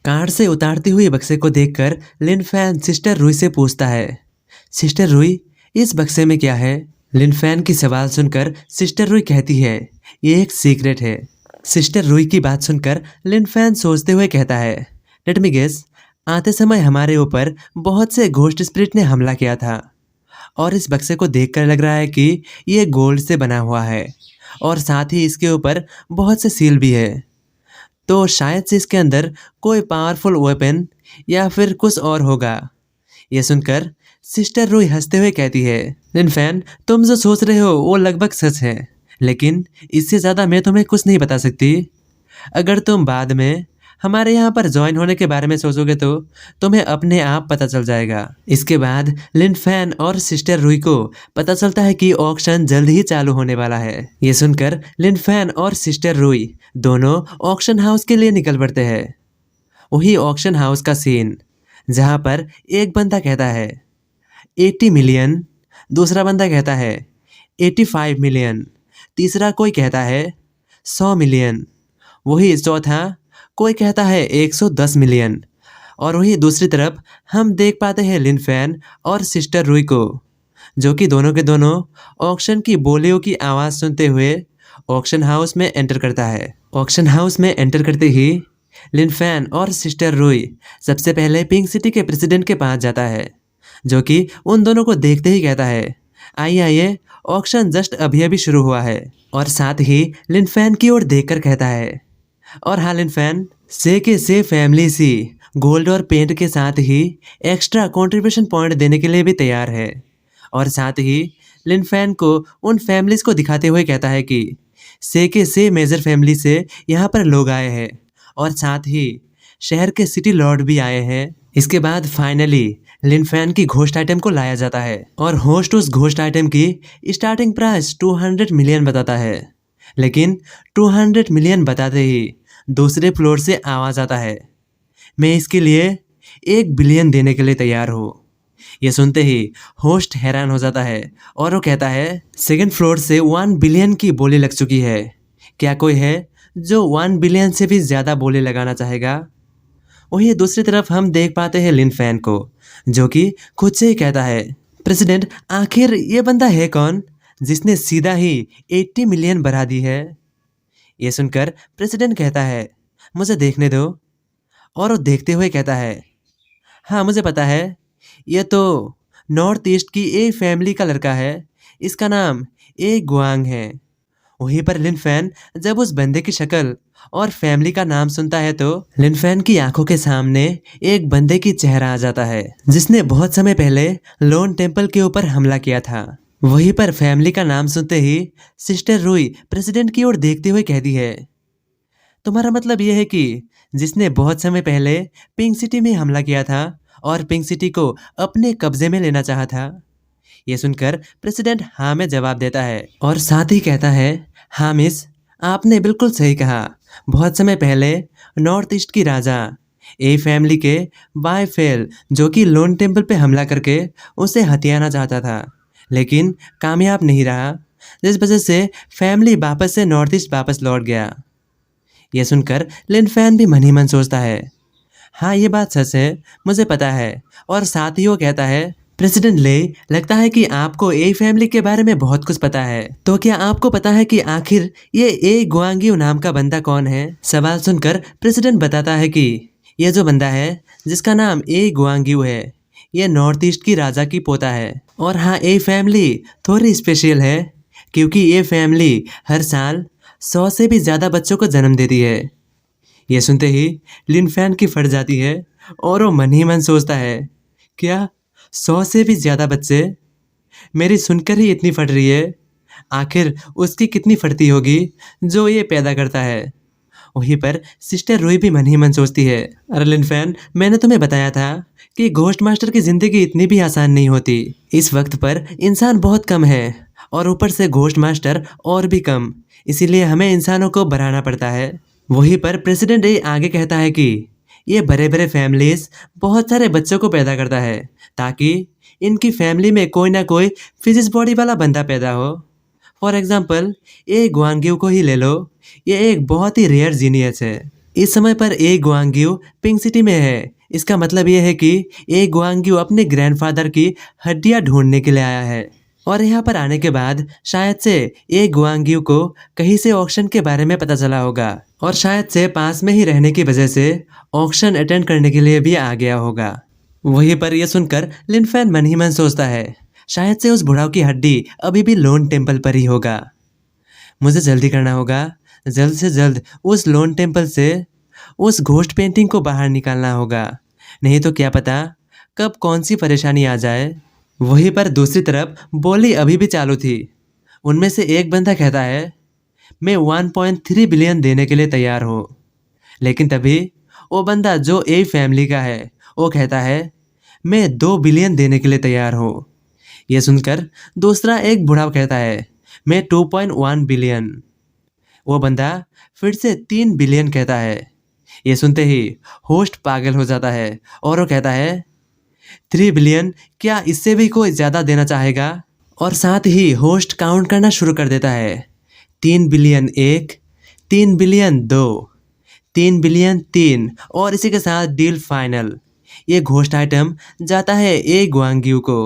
Car से उतारती हुई बक्से को देखकर लिन फैन सिस्टर रुई से पूछता है, सिस्टर रुई, इस बक्से में क्या है? लिन फैन की सवाल सुनकर सिस्टर रुई कहती है, ये एक सीक्रेट है। सिस्टर रुई की बात सुनकर लिन फैन सोचते हुए कहता है, लेट मी गेस, आते समय हमारे ऊपर बहुत से घोस्ट स्पिरिट ने हमला किया था और इस बक्से को देखकर लग रहा है कि ये गोल्ड से बना हुआ है और साथ ही इसके ऊपर बहुत से सील भी है। तो शायद से इसके अंदर कोई पावरफुल वेपन या फिर कुछ और होगा। ये सुनकर सिस्टर रूही हंसते हुए कहती है, लिनफैन, तुम जो सोच रहे हो वो लगभग सच है, लेकिन इससे ज़्यादा मैं तुम्हें कुछ नहीं बता सकती। अगर तुम बाद में हमारे यहाँ पर ज्वाइन होने के बारे में सोचोगे तो तुम्हें अपने आप पता चल जाएगा। इसके बाद लिनफैन और सिस्टर रूही को पता चलता है कि ऑक्शन जल्द ही चालू होने वाला है। ये सुनकर लिनफैन और सिस्टर रूही दोनों ऑक्शन हाउस के लिए निकल पड़ते हैं। वही ऑक्शन हाउस का सीन जहाँ पर एक बंदा कहता है 80 मिलियन, दूसरा बंदा कहता है 85 मिलियन, तीसरा कोई कहता है 100 मिलियन, वही चौथा कोई कहता है 110 मिलियन। और वही दूसरी तरफ हम देख पाते हैं लिनफैन और सिस्टर रूही को, जो कि दोनों के दोनों ऑक्शन की बोलियों की आवाज़ सुनते हुए ऑक्शन हाउस में एंटर करता है। ऑक्शन हाउस में एंटर करते ही लिनफैन और सिस्टर रूही सबसे पहले पिंक सिटी के प्रेसिडेंट के पास जाता है, जो कि उन दोनों को देखते ही कहता है, आइए आइए, ऑक्शन जस्ट अभी अभी शुरू हुआ है। और साथ ही लिनफैन की ओर देखकर कहता है, और हाँ लिनफैन, से के से फैमिली सी गोल्ड और पेंट के साथ ही एक्स्ट्रा कंट्रीब्यूशन पॉइंट देने के लिए भी तैयार है। और साथ ही लिनफैन को उन फैमिलीज को दिखाते हुए कहता है कि से के से मेजर फैमिली से यहाँ पर लोग आए हैं और साथ ही शहर के सिटी लॉर्ड भी आए हैं। इसके बाद फाइनली लिनफैन की घोस्ट आइटम को लाया जाता है और होस्ट उस घोस्ट आइटम की स्टार्टिंग प्राइस 200 मिलियन बताता है, लेकिन 200 मिलियन बताते ही दूसरे फ्लोर से आवाज़ आता है, मैं इसके लिए 1 बिलियन देने के लिए तैयार हूँ। ये सुनते ही होस्ट हैरान हो जाता है और वो कहता है, सेकंड फ्लोर से 1 बिलियन की बोली लग चुकी है, क्या कोई है जो 1 बिलियन से भी ज़्यादा बोली लगाना चाहेगा? वहीं दूसरी तरफ हम देख पाते हैं लिनफैन को, जो कि खुद से ही कहता है, प्रेसिडेंट, आखिर ये बंदा है कौन जिसने सीधा ही 80 मिलियन बढ़ा दी है? ये सुनकर प्रेसिडेंट कहता है, मुझे देखने दो। और वो देखते हुए कहता है, हाँ मुझे पता है, ये तो नॉर्थ ईस्ट की ए फैमिली का लड़का है, इसका नाम ए गुआंग है। वहीं पर लिनफैन जब उस बंदे की शक्ल और फैमिली का नाम सुनता है तो लिनफैन की आंखों के सामने एक बंदे की चेहरा आ जाता है जिसने बहुत समय पहले लोन टेम्पल के ऊपर हमला किया था। वहीं पर फैमिली का नाम सुनते ही सिस्टर रूही प्रेसिडेंट की ओर देखते हुए कहती है, तुम्हारा मतलब यह है कि जिसने बहुत समय पहले पिंक सिटी में हमला किया था और पिंक सिटी को अपने कब्जे में लेना चाहा था? ये सुनकर प्रेसिडेंट हाँ में जवाब देता है और साथ ही कहता है, हाँ मिस, आपने बिल्कुल सही कहा। बहुत समय पहले नॉर्थ ईस्ट की राजा ए फैमिली के बाय फेल, जो कि लोन टेम्पल पे हमला करके उसे हथियाना चाहता था, लेकिन कामयाब नहीं रहा, जिस वजह से फैमिली वापस से नॉर्थ ईस्ट वापस लौट गया। यह सुनकर लिनफैन भी मन ही मन सोचता है, हाँ ये बात सच है, मुझे पता है। और साथ ही वो कहता है, प्रेसिडेंट ले, लगता है कि आपको ए फैमिली के बारे में बहुत कुछ पता है, तो क्या आपको पता है कि आखिर ये ए गुआंगियो नाम का बंदा कौन है? सवाल सुनकर प्रेसिडेंट बताता है कि ये जो बंदा है जिसका नाम ए गुआंगियो है, ये नॉर्थ ईस्ट की राजा की पोता है। और हाँ, ए फैमिली थोड़ी स्पेशल है क्योंकि ये फैमिली हर साल 100 से भी ज़्यादा बच्चों को जन्म देती है। ये सुनते ही लिनफैन की फट जाती है और वो मन ही मन सोचता है, क्या 100 से भी ज़्यादा बच्चे? मेरी सुनकर ही इतनी फट रही है, आखिर उसकी कितनी फटती होगी जो ये पैदा करता है? वहीं पर सिस्टर रूही भी मन ही मन सोचती है, अरे लिनफैन, मैंने तुम्हें बताया था कि घोस्ट मास्टर की ज़िंदगी इतनी भी आसान नहीं होती। इस वक्त पर इंसान बहुत कम है और ऊपर से घोस्ट मास्टर और भी कम, इसीलिए हमें इंसानों को बढ़ाना पड़ता है। वहीं पर प्रेसिडेंट ये आगे कहता है कि ये बड़े बड़े फैमिलीज बहुत सारे बच्चों को पैदा करता है ताकि इनकी फैमिली में कोई ना कोई फिजिक्स बॉडी वाला बंदा पैदा हो। फॉर एग्जाम्पल, ये गुआंगियो को ही ले लो, ये एक बहुत ही रेयर जीनियस है। इस समय पर ए गुआंग्यू पिंक सिटी में है। इसका मतलब ये है कि ए गुआंग्यू अपने ग्रैंडफादर की हड्डियां ढूंढने के लिए आया है। और यहाँ पर आने के बाद शायद से ए गुआंग्यू को कहीं से ऑक्शन के बारे में पता चला होगा और शायद से पास में ही रहने की वजह से ऑक्शन अटेंड करने के लिए भी आ गया होगा। वहीं पर यह सुनकर लिन फैन मन ही मन सोचता है, शायद से उस बुढ़ाऊ की हड्डी अभी भी लोन टेम्पल पर ही होगा। मुझे जल्दी करना होगा, जल्द से जल्द उस लोन टेम्पल से उस घोस्ट पेंटिंग को बाहर निकालना होगा, नहीं तो क्या पता कब कौन सी परेशानी आ जाए। वहीं पर दूसरी तरफ बोली अभी भी चालू थी। उनमें से एक बंदा कहता है, मैं 1.3 बिलियन देने के लिए तैयार हूँ। लेकिन तभी वो बंदा जो ए फैमिली का है वो कहता है, मैं 2 बिलियन देने के लिए तैयार हूँ। यह सुनकर दूसरा एक बुढ़ाव कहता है, मैं 2.1 बिलियन। वो बंदा फिर से 3 बिलियन कहता है। ये सुनते ही होस्ट पागल हो जाता है और वो कहता है, 3 बिलियन, क्या इससे भी कोई ज़्यादा देना चाहेगा? और साथ ही होस्ट काउंट करना शुरू कर देता है। 3 बिलियन 1, 3 बिलियन 2, 3 बिलियन 3 और इसी के साथ डील फाइनल। ये घोस्ट आइटम जाता है ए गुआंग्यू को।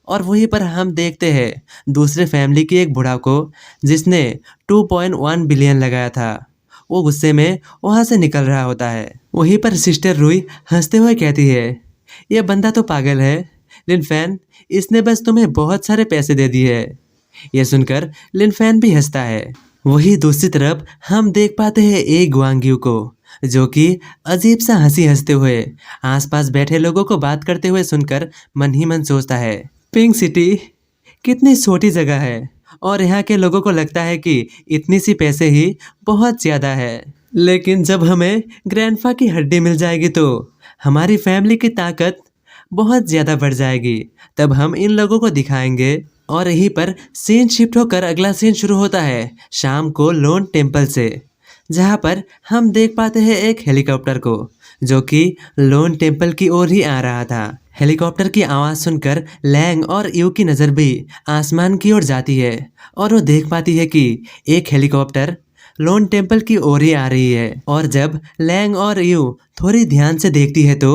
और वहीं पर हम देखते हैं दूसरे फैमिली की एक बुढ़ा को जिसने 2.1 बिलियन लगाया था। वो गुस्से में वहाँ से निकल रहा होता है। वहीं पर सिस्टर रुई हंसते हुए कहती है, ये बंदा तो पागल है लिन फैन, इसने बस तुम्हें बहुत सारे पैसे दे दिए है। यह सुनकर लिन फैन भी हंसता है। वहीं दूसरी तरफ हम देख पाते हैं ए गुआंग्यू को जो कि अजीब सा हंसी हंसते हुए आसपास बैठे लोगों को बात करते हुए सुनकर मन ही मन सोचता है, पिंक सिटी कितनी छोटी जगह है और यहाँ के लोगों को लगता है कि इतनी सी पैसे ही बहुत ज़्यादा है। लेकिन जब हमें ग्रैंडफा की हड्डी मिल जाएगी तो हमारी फैमिली की ताकत बहुत ज़्यादा बढ़ जाएगी। तब हम इन लोगों को दिखाएंगे। और यहीं पर सीन शिफ्ट होकर अगला सीन शुरू होता है शाम को लोन टेम्पल से, जहाँ पर हम देख पाते हैं एक हेलीकॉप्टर को जो कि लोन टेम्पल की ओर ही आ रहा था। हेलीकॉप्टर की आवाज़ सुनकर लैंग और यू की नज़र भी आसमान की ओर जाती है और वो देख पाती है कि एक हेलीकॉप्टर लोन टेम्पल की ओर ही आ रही है। और जब लैंग और यू थोड़ी ध्यान से देखती है तो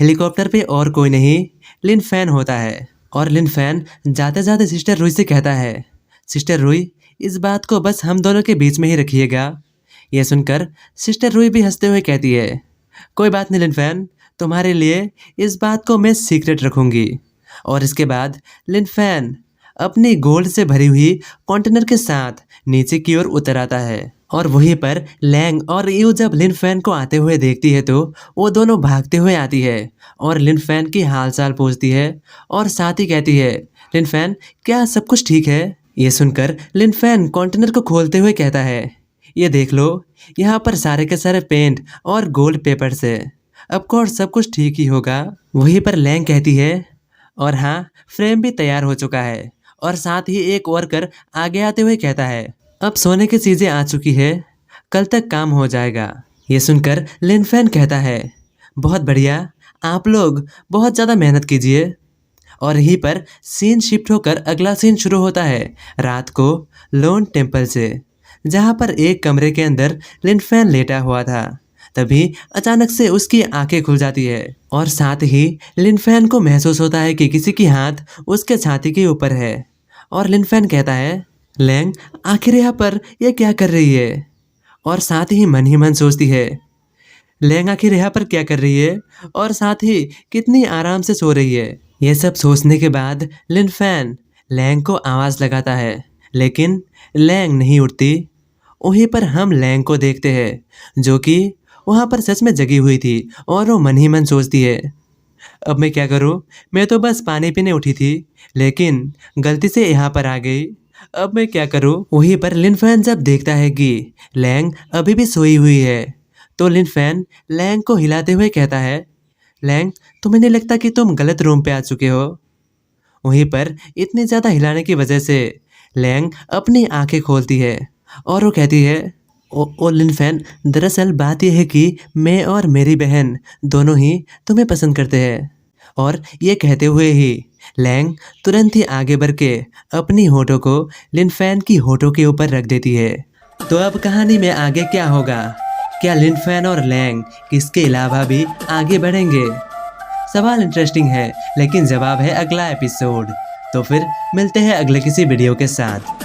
हेलीकॉप्टर पे और कोई नहीं, लिन फैन होता है। और लिन फैन जाते जाते सिस्टर रुई से कहता है, सिस्टर रुई, इस बात को बस हम दोनों के बीच में ही रखिएगा। यह सुनकर सिस्टर रुई भी हंसते हुए कहती है, कोई बात नहीं लिन फैन, तुम्हारे लिए इस बात को मैं सीक्रेट रखूंगी। और इसके बाद लिन फैन अपनी गोल्ड से भरी हुई कंटेनर के साथ नीचे की ओर उतर आता है। और वहीं पर लैंग और यू जब लिन फैन को आते हुए देखती है तो वो दोनों भागते हुए आती है और लिन फैन की हाल चाल पूछती है और साथ ही कहती है, लिन फैन क्या सब कुछ ठीक है? ये सुनकर लिन फैन कंटेनर को खोलते हुए कहता है, ये देख लो, यहाँ पर सारे के सारे पेंट और गोल्ड पेपर्स है, ऑफकोर्स सब कुछ ठीक ही होगा। वहीं पर लैंग कहती है, और हाँ, फ्रेम भी तैयार हो चुका है। और साथ ही एक वर्कर आगे आते हुए कहता है, अब सोने की चीज़ें आ चुकी है, कल तक काम हो जाएगा। ये सुनकर लिन फैन कहता है, बहुत बढ़िया, आप लोग बहुत ज़्यादा मेहनत कीजिए। और यहीं पर सीन शिफ्ट होकर अगला सीन शुरू होता है रात को लोन टेम्पल से, जहाँ पर एक कमरे के अंदर लिन फैन लेटा हुआ था। तभी अचानक से उसकी आंखें खुल जाती है और साथ ही लिन फैन को महसूस होता है कि किसी की हाथ उसके छाती के ऊपर है। और लिन फैन कहता है, लैंग आखिर यहाँ पर यह क्या कर रही है? और साथ ही मन सोचती है, लैंग आखिर यहाँ पर क्या कर रही है और साथ ही कितनी आराम से सो रही है। यह सब सोचने के बाद लिन फैन लैंग को आवाज़ लगाता है, लेकिन लैंग नहीं उठती। वहीं पर हम लैंग को देखते हैं जो कि वहाँ पर सच में जगी हुई थी और वो मन ही मन सोचती है, अब मैं क्या करूँ? मैं तो बस पानी पीने उठी थी लेकिन गलती से यहाँ पर आ गई, अब मैं क्या करूँ? वहीं पर लिन फैन जब देखता है कि लैंग अभी भी सोई हुई है तो लिन फैन लैंग को हिलाते हुए कहता है, लैंग तुम्हें नहीं लगता कि तुम गलत रूम पे आ चुके हो? वहीं पर इतनी ज़्यादा हिलाने की वजह से लैंग अपनी आंखें खोलती है और वो कहती है, ओ लिन फैन, दरअसल बात यह है कि मैं और मेरी बहन दोनों ही तुम्हें पसंद करते हैं। और ये कहते हुए ही लैंग तुरंत ही आगे बढ़ के अपनी होठों को लिन फैन की होठों के ऊपर रख देती है। तो अब कहानी में आगे क्या होगा क्या लिन फैन और लैंग इसके अलावा भी आगे बढ़ेंगे? सवाल इंटरेस्टिंग है, लेकिन जवाब है अगला एपिसोड। तो फिर मिलते हैं अगले किसी वीडियो के साथ।